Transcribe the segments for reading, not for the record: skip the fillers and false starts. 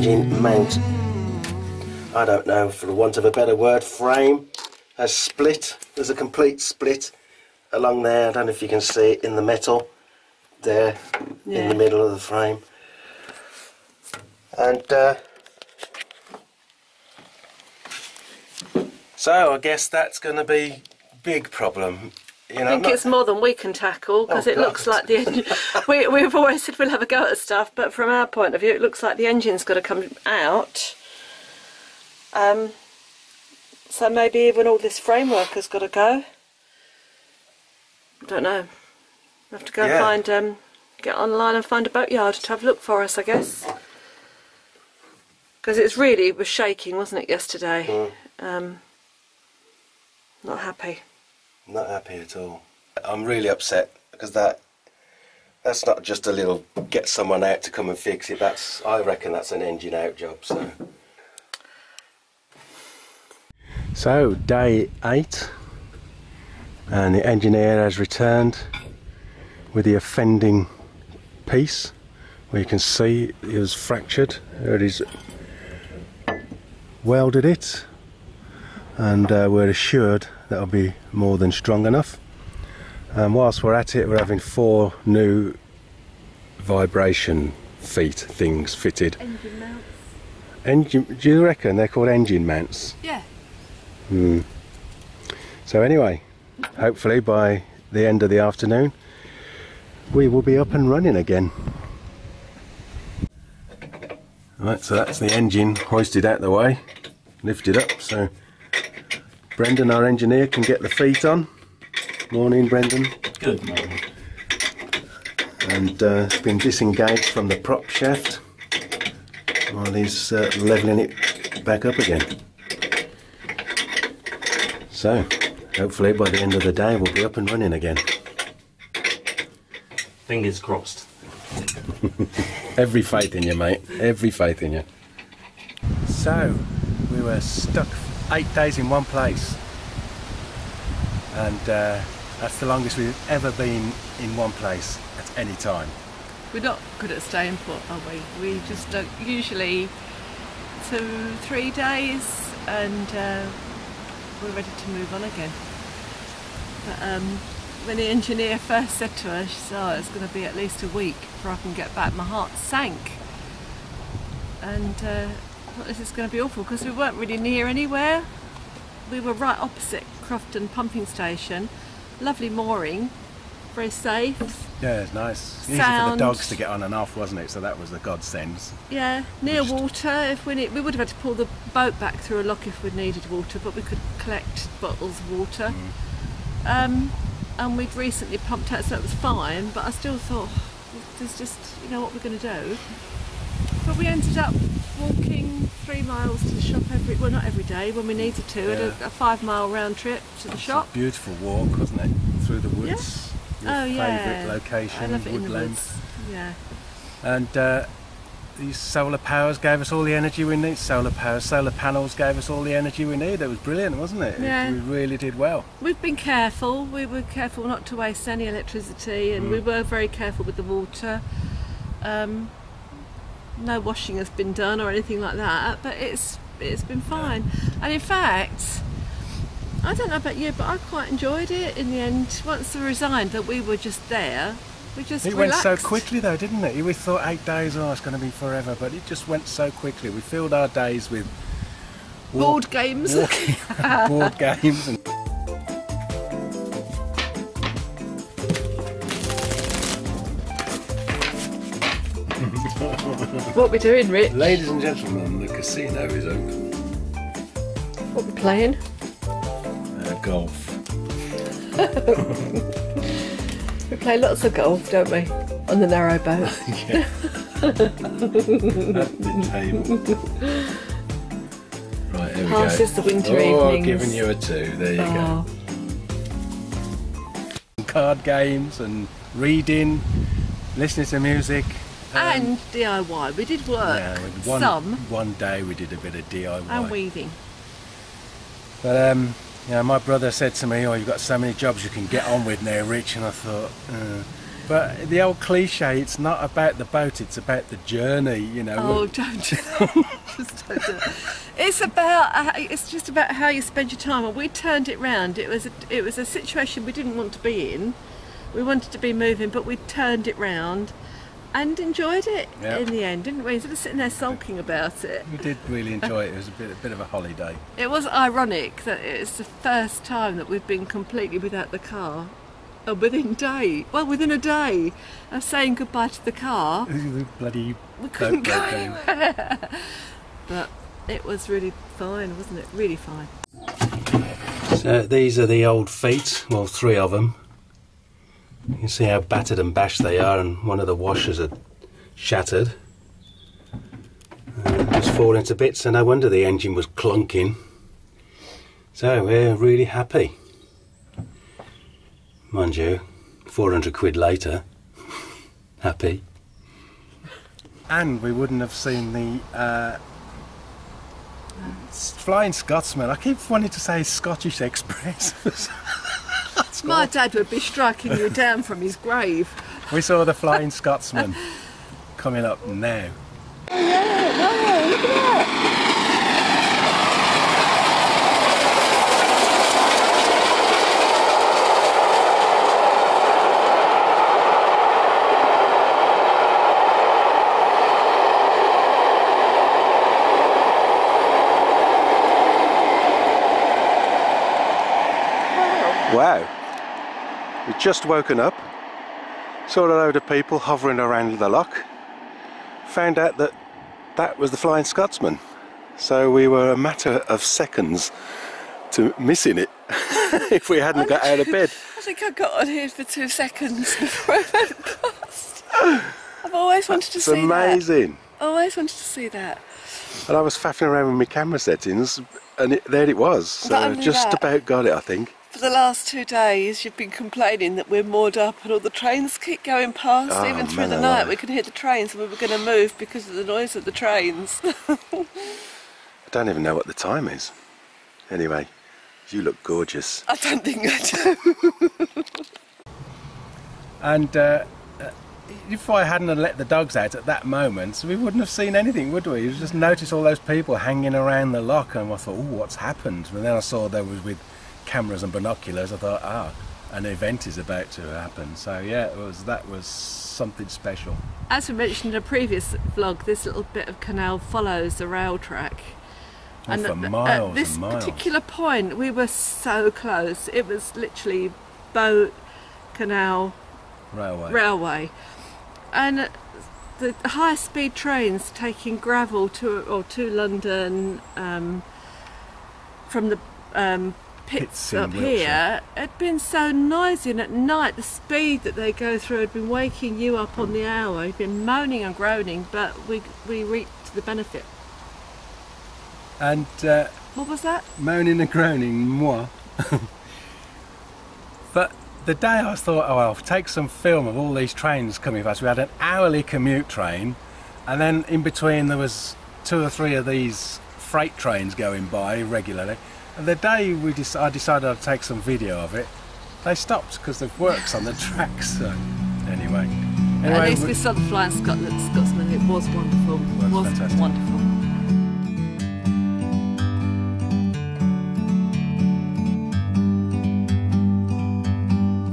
engine mount, I don't know, for the want of a better word, frame has split. There's a complete split along there. I don't know if you can see it in the metal there, in the middle of the frame. And so I guess that's going to be a big problem. You know, I think it's more than we can tackle, because it looks like the engine. We've always said we'll have a go at stuff, but from our point of view, it looks like the engine's got to come out. So maybe even all this framework has got to go. I don't know. We'll have to go and find, get online and find a boatyard to have a look for us, I guess. Because it was shaking, wasn't it, yesterday? Not happy. Not happy at all. I'm really upset because that's not just a little get someone out to come and fix it. I reckon that's an engine out job. So day 8, and the engineer has returned with the offending piece, where you can see it was fractured. There it is. Welded it, and we're assured that'll be more than strong enough. And whilst we're at it, we're having 4 new vibration things fitted. Engine mounts. Do you reckon they're called engine mounts? Yeah. So anyway, hopefully by the end of the afternoon we will be up and running again. Right, so that's the engine hoisted out the way, lifted up, so Brendan, our engineer, can get the feet on. Morning, Brendan. Good morning. And it's been disengaged from the prop shaft while he's levelling it back up again. So, hopefully by the end of the day we'll be up and running again. Fingers crossed. Every faith in you, mate. Every faith in you. So, we were stuck 8 days in one place, and that's the longest we've ever been in one place at any time. We're not good at staying put, are we? We just don't, usually 2-3 days, and we're ready to move on again. But when the engineer first said to us, oh, it's going to be at least a week before I can get back, my heart sank. And I thought this is going to be awful, because we weren't really near anywhere. We were right opposite Crofton pumping station, lovely mooring, very safe. Yeah, it's nice. Easy for the dogs to get on and off, wasn't it? So that was the godsend. Yeah, near water. If we would have had to pull the boat back through a lock if we'd needed water, but we could collect bottles of water. And we'd recently pumped out, so it was fine. But I still thought, there's just, you know, what we're going to do. But we ended up walking 3 miles to the shop well, not every day, when we needed to. Yeah. At a 5-mile round trip to the shop. A beautiful walk, wasn't it? Through the woods. Yeah. Your favourite location, I love it woodland. in the woods. Yeah. And these solar powers gave us all the energy we need. Solar panels gave us all the energy we need. It was brilliant, wasn't it? Yeah. We really did well. We've been careful. We were careful not to waste any electricity, and we were very careful with the water. No washing has been done or anything like that, but it's been fine. And in fact, I don't know about you, but I quite enjoyed it in the end. Once we resigned that we were just there, we just It relaxed. went so quickly though, didn't it? We thought 8 days, oh, it's going to be forever, but it just went so quickly. We filled our days with board games. Board games. And What we're doing, Rich? ladies and gentlemen, the casino is open. What we're playing? Golf. We play lots of golf, don't we? On the narrowboat. Yeah. At the table. Right, here we go. Passes the winter Oh, evenings. giving you a 2. There you go. Card games and reading, listening to music. And DIY. We did work. Yeah, one day we did a bit of DIY. And weaving. But my brother said to me, "Oh, you've got so many jobs you can get on with now, Rich." And I thought, But the old cliche, it's not about the boat, it's about the journey, you know. Oh, don't do that. Just don't do that. It's just about how you spend your time. And we turned it round. It was a situation we didn't want to be in. We wanted to be moving, but we turned it round and enjoyed it in the end, didn't we? Instead of sitting there sulking about it. We did really enjoy it. It was a bit of a holiday. It was ironic that it's the first time that we've been completely without the car. Within a day of saying goodbye to the car. Bloody we couldn't go anywhere. But it was really fine, wasn't it? Really fine. So these are the old feet, well, 3 of them. You can see how battered and bashed they are, and one of the washers are shattered. Just falling to bits, and no wonder the engine was clunking. So we're really happy. Mind you, 400 quid later, happy. And we wouldn't have seen the Flying Scotsman. I keep wanting to say Scottish Express. My dad would be striking you down from his grave. We saw the Flying Scotsman coming up now. Oh yeah, wow, look at that. Wow, we'd just woken up, saw a load of people hovering around the loch, found out that that was the Flying Scotsman, so we were a matter of seconds to missing it if we hadn't got out of bed. I think I got on here for 2 seconds before I went past. I've always wanted to see that. It's amazing. Always wanted to see that. And I was faffing around with my camera settings and there it was, so just about got it I think. For the last 2 days you've been complaining that we're moored up and all the trains keep going past. Even through the night we could hear the trains and we were going to move because of the noise of the trains. I don't even know what the time is. Anyway, you look gorgeous. I don't think I do. And if I hadn't have let the dogs out at that moment, we wouldn't have seen anything, would we? You just noticed all those people hanging around the loch and I thought, oh, what's happened? And then I saw there was with cameras and binoculars. I thought, an event is about to happen. So yeah, that was something special. As we mentioned in a previous vlog, this little bit of canal follows the rail track. And for miles at this and miles. particular point we were so close. It was literally boat, canal, railway. And the high-speed trains taking gravel to London from the pits up here had been so noisy, and at night the speed that they go through had been waking you up on the hour. You've been moaning and groaning, but we reaped the benefit. And what was that? Moaning and groaning, moi. But the day I thought, oh, I'll take some film of all these trains coming past. We had an hourly commute train, and then in between there was 2 or 3 of these freight trains going by regularly. And the day I decided I'd take some video of it, they stopped because the work's on the tracks. So anyway, at least we saw the Flying Scotsman. It was wonderful. It was fantastic. Wonderful.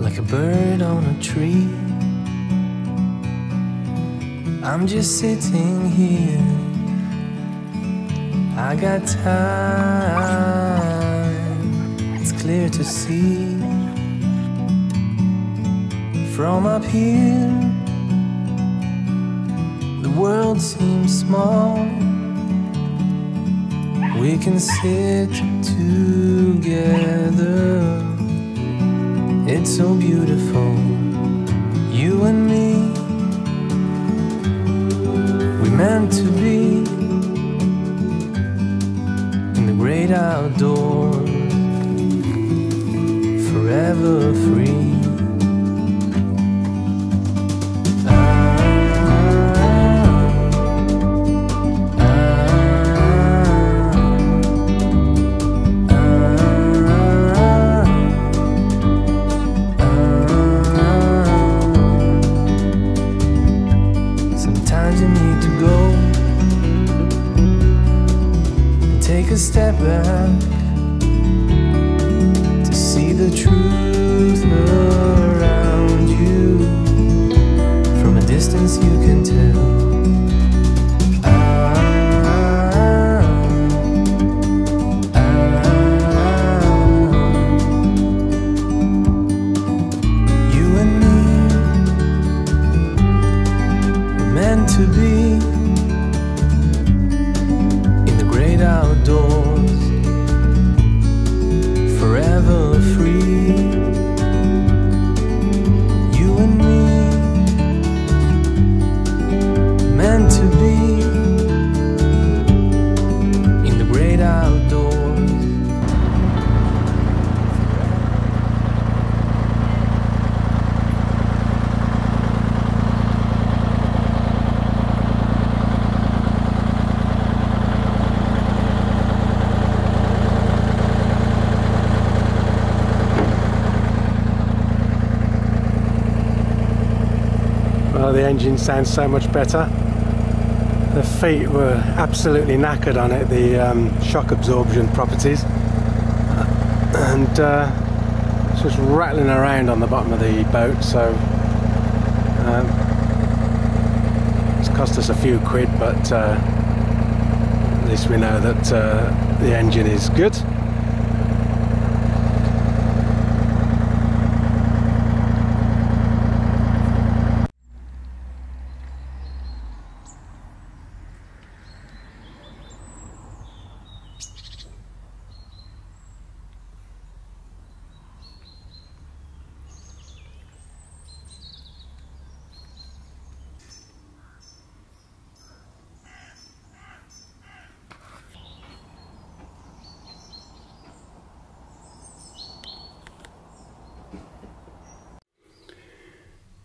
Like a bird on a tree, I'm just sitting here. I got time, it's clear to see. From up here, the world seems small. We can sit together. It's so beautiful, you and me. We meant to be in the great outdoors, forever free. why the engine sounds so much better. The feet were absolutely knackered on it, the shock absorption properties, and it's just rattling around on the bottom of the boat, so it's cost us a few quid, but at least we know that the engine is good.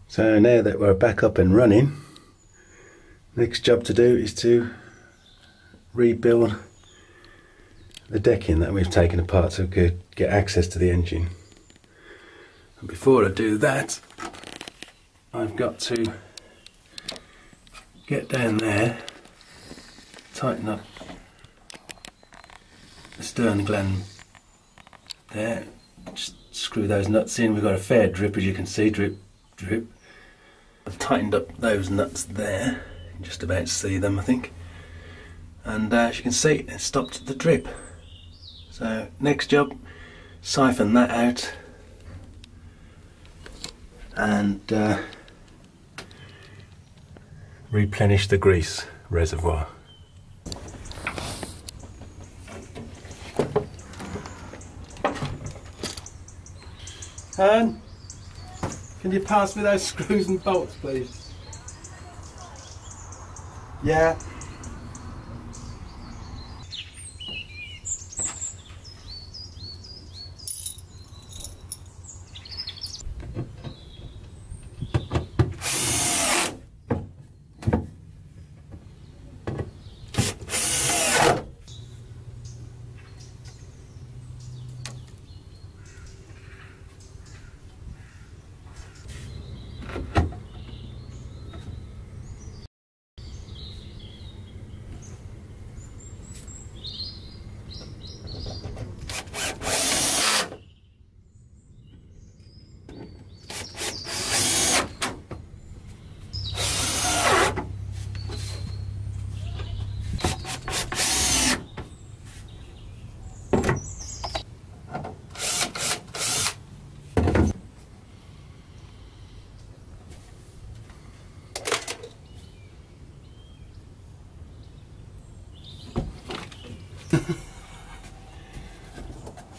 So now that we're back up and running, next job to do is to rebuild the decking that we've taken apart so we could get access to the engine. And before I do that, I've got to get down there, tighten up the stern gland there, just screw those nuts in. We've got a fair drip, as you can see, drip, drip. I've tightened up those nuts there, you can just about see them I think, and as you can see it stopped the drip. So next job, siphon that out and replenish the grease reservoir. And can you pass me those screws and bolts, please? Yeah.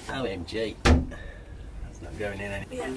OMG, that's not going in any. Yeah.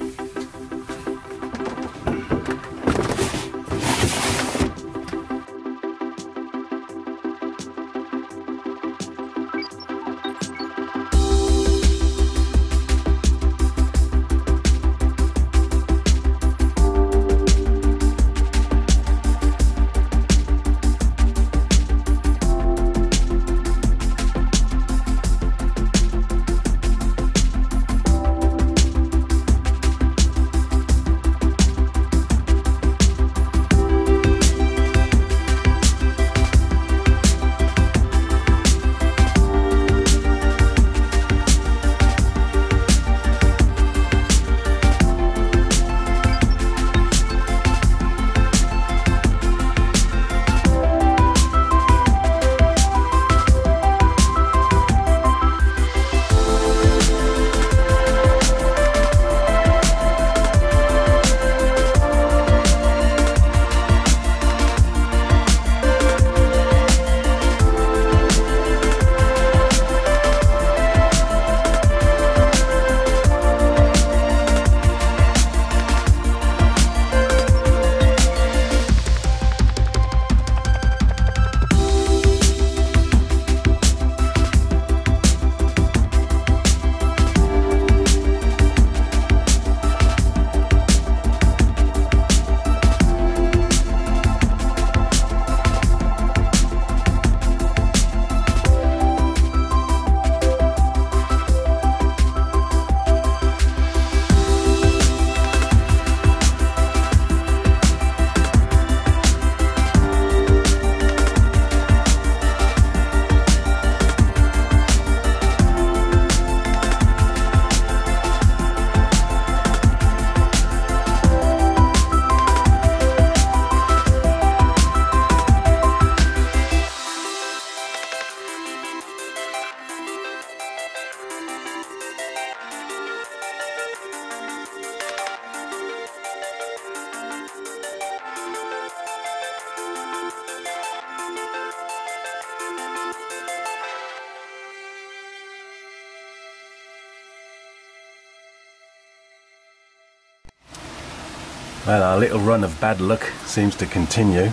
Well, our little run of bad luck seems to continue.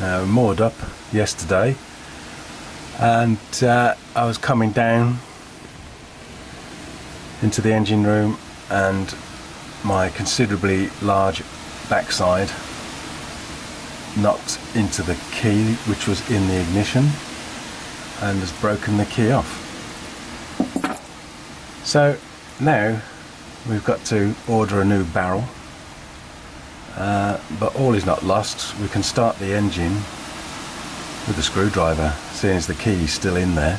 We moored up yesterday, and I was coming down into the engine room, and my considerably large backside knocked into the key which was in the ignition and has broken the key off. So now we've got to order a new barrel, but all is not lost. We can start the engine with a screwdriver, seeing as the key is still in there.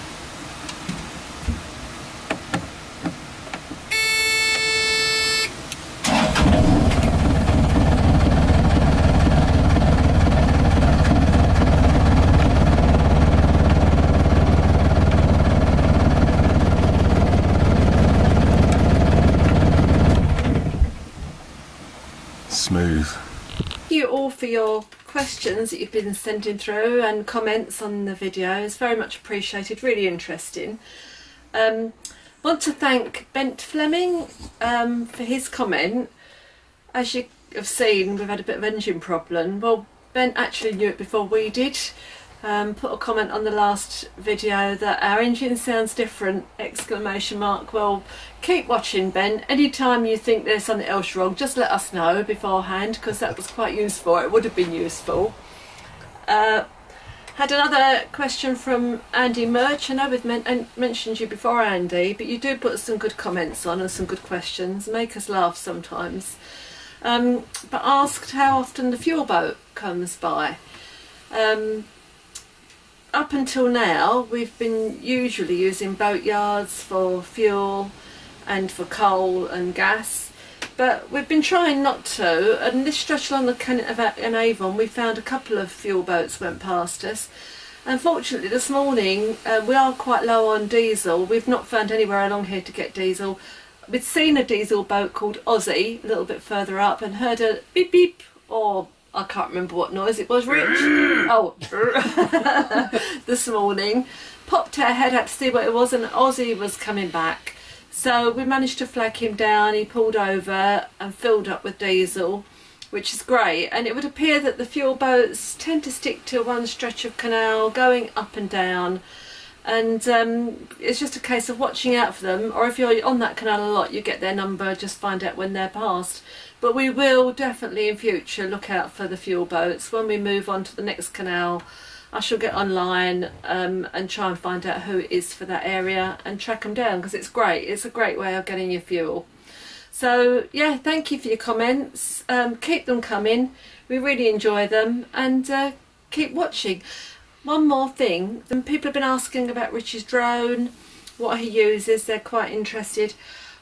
Smooth. Thank you all for your questions that you've been sending through and comments on the video. It's very much appreciated, really interesting. Want to thank Bent Fleming for his comment. As you have seen, we've had a bit of engine problem. Well, Bent actually knew it before we did. Put a comment on the last video that our engine sounds different, exclamation mark. Well, keep watching, Ben. Anytime you think there's something else wrong, just let us know beforehand, because that was quite useful. It would have been useful. Had another question from Andy Murch. I know we've mentioned you before, Andy, but you do put some good comments on and some good questions, make us laugh sometimes. But asked how often the fuel boat comes by. Up until now, we've been usually using boatyards for fuel and for coal and gas, but we've been trying not to, and this stretch along the in Avon we found a couple of fuel boats went past us. Unfortunately this morning we are quite low on diesel. We've not found anywhere along here to get diesel. We'd seen a diesel boat called Aussie a little bit further up and heard a beep beep, or I can't remember what noise it was, Rich. Oh, this morning. Popped our head out to see what it was, and Aussie was coming back. So we managed to flag him down. He pulled over and filled up with diesel, which is great. And it would appear that the fuel boats tend to stick to one stretch of canal, going up and down. And it's just a case of watching out for them, or if you're on that canal a lot, you get their number, just find out when they're past. But we will definitely in future look out for the fuel boats. When we move on to the next canal, I shall get online and try and find out who it is for that area and track them down, because it's great. It's a great way of getting your fuel. So yeah, thank you for your comments. Keep them coming. We really enjoy them, and keep watching. One more thing, people have been asking about Rich's drone, what he uses. They're quite interested.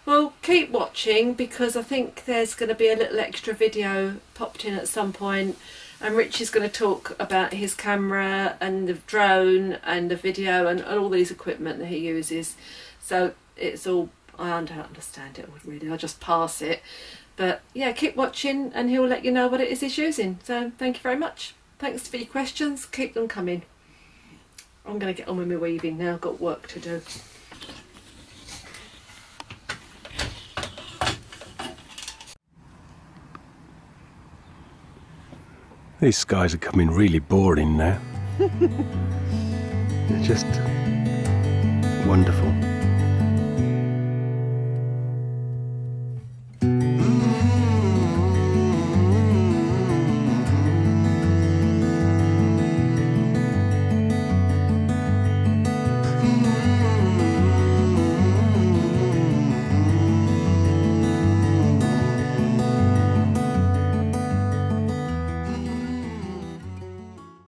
Well, keep watching, because I think there's going to be a little extra video popped in at some point, and Rich is going to talk about his camera and the drone and the video and all these equipment that he uses. So it's all, I don't understand it all really, I just pass it. But yeah, keep watching and he'll let you know what it is he's using. So thank you very much. Thanks for your questions, keep them coming. I'm going to get on with my weaving now, I've got work to do. These skies are coming really boring now. They're just wonderful.